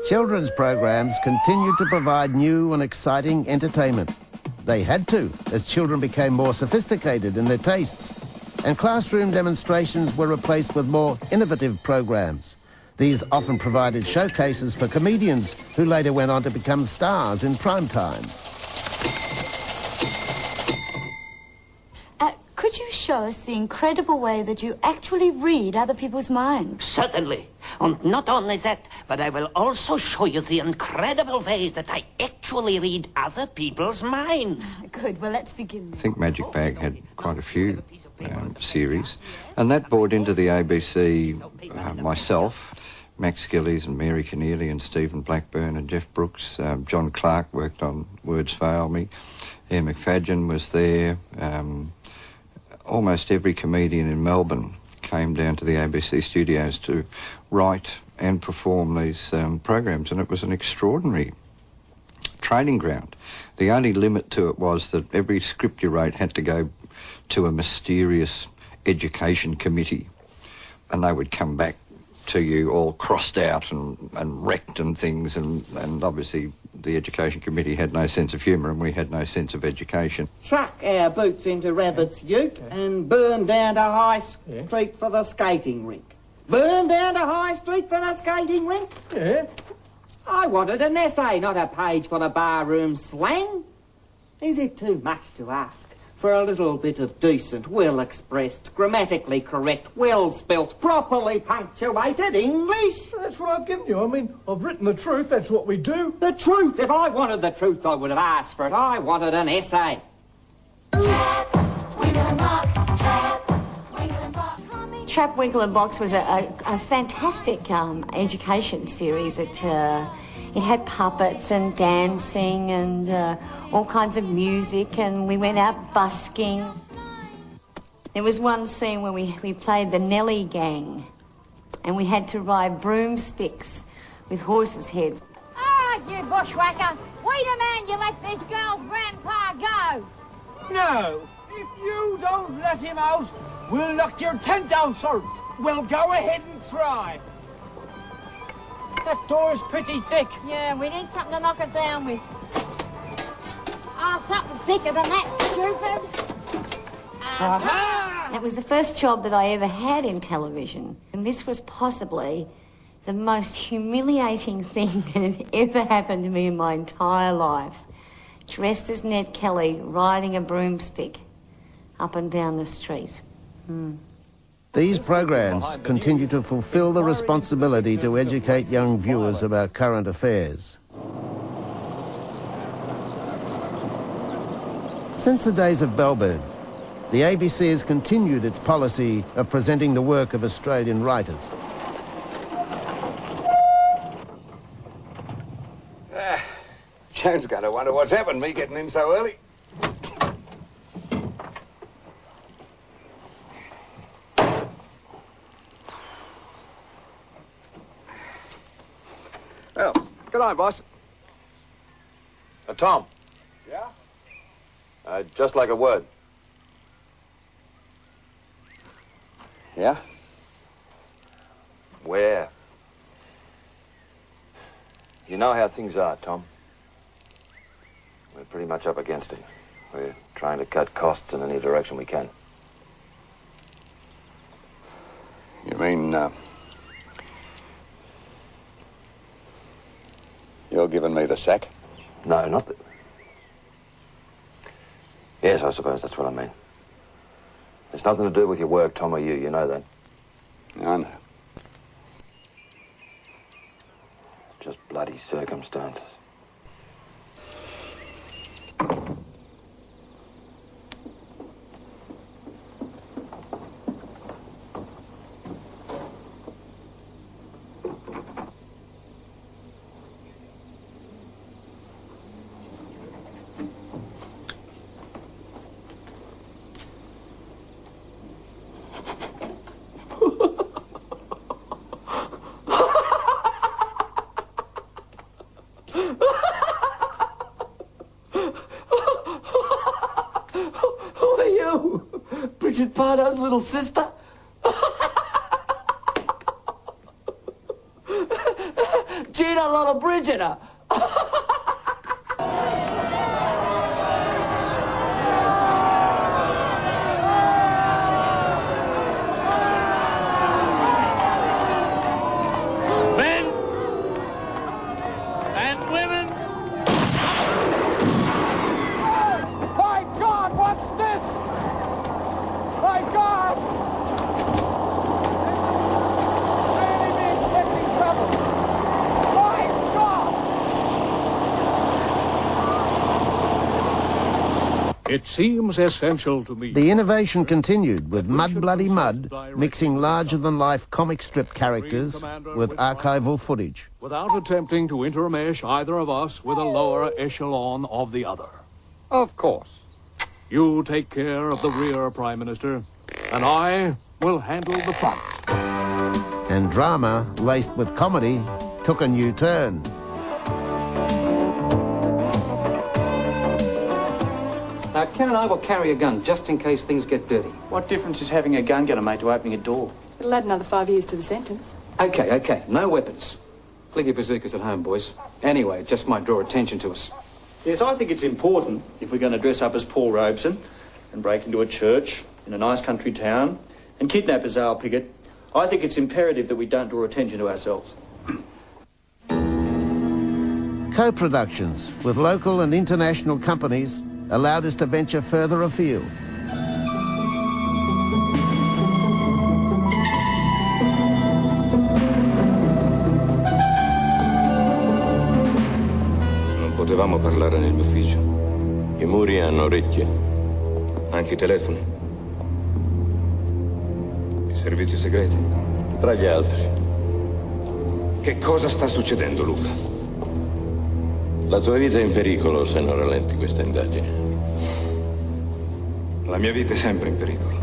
Children's programs continued to provide new and exciting entertainment. They had to, as children became more sophisticated in their tastes, and classroom demonstrations were replaced with more innovative programs. These often provided showcases for comedians who later went on to become stars in prime time. Could you show us the incredible way that you actually read other people's minds? Certainly. And not only that, but I will also show you the incredible way that I actually read other people's minds. Good. Well, let's begin. I think Magic Bag had quite a few series, and that brought into the ABC myself, Max Gillies and Mary Keneally and Stephen Blackburn and Jeff Brooks. John Clark worked on Words Fail Me. Ian McFadden was there. Almost every comedian in Melbourne came down to the ABC studios to write and perform these programs, and it was an extraordinary training ground. The only limit to it was that every script you wrote had to go to a mysterious education committee, and they would come back to you all crossed out and wrecked and things, and obviously the education committee had no sense of humour and we had no sense of education. Chuck our boots into Rabbit's ute and burn down to High Street for the skating rink. Burn down to High Street for the skating rink? Yeah. I wanted an essay, not a page full of barroom slang. Is it too much to ask for a little bit of decent, well-expressed, grammatically correct, well-spelt, properly punctuated English? That's what I've given you. I mean, I've written the truth, that's what we do. The truth? If I wanted the truth, I would have asked for it. I wanted an essay. Trap, Winkle and Box was a fantastic education series. It had puppets and dancing and all kinds of music, and we went out busking. There was one scene where we played the Nelly Gang, and we had to ride broomsticks with horses' heads. Ah, you bushwhacker! Wait a man, you let this girl's grandpa go! No! If you don't let him out, we'll knock your tent down, sir. Well, go ahead and try. That door's pretty thick. Yeah, we need something to knock it down with. Ah, something thicker than that, stupid. Aha! It was the first job that I ever had in television, and this was possibly the most humiliating thing that had ever happened to me in my entire life. Dressed as Ned Kelly, riding a broomstick up and down the street. These programs continue to fulfill the responsibility to educate young viewers about current affairs. Since the days of Melbourne, the ABC has continued its policy of presenting the work of Australian writers. Joan's going to wonder what's happened, me getting in so early. Well, good night, boss. Tom. Yeah? Just like a word. Yeah? Where? You know how things are, Tom. We're pretty much up against it. We're trying to cut costs in any direction we can. You mean, you're giving me the sack? No, not that. Yes, I suppose that's what I mean. It's nothing to do with your work, Tom, or you know that. I know. Just bloody circumstances. Pardo's little sister? Gee, seen a lot of bridge in her. Men and women. My God, what's this? My God! Really be expecting trouble. My God! It seems essential to me. The innovation continued with Mud Bloody Mud mixing larger-than-life comic strip characters with archival footage. Without attempting to intermesh either of us with a lower echelon of the other. Of course. You take care of the rear, Prime Minister, and I will handle the front. And drama, laced with comedy, took a new turn. Now, Ken and I will carry a gun just in case things get dirty. What difference is having a gun going to make to opening a door? It'll add another 5 years to the sentence. Okay, no weapons. Leave your bazookas at home, boys. Anyway, it just might draw attention to us. Yes, I think it's important, if we're going to dress up as Paul Robeson and break into a church in a nice country town and kidnap a Zal Piggott, I think it's imperative that we don't draw attention to ourselves. Co-productions with local and international companies allowed us to venture further afield. Non potevamo parlare nel mio ufficio. I muri hanno orecchie. Anche i telefoni. I servizi segreti. Tra gli altri. Che cosa sta succedendo, Luca? La tua vita è in pericolo se non rallenti questa indagine. La mia vita è sempre in pericolo.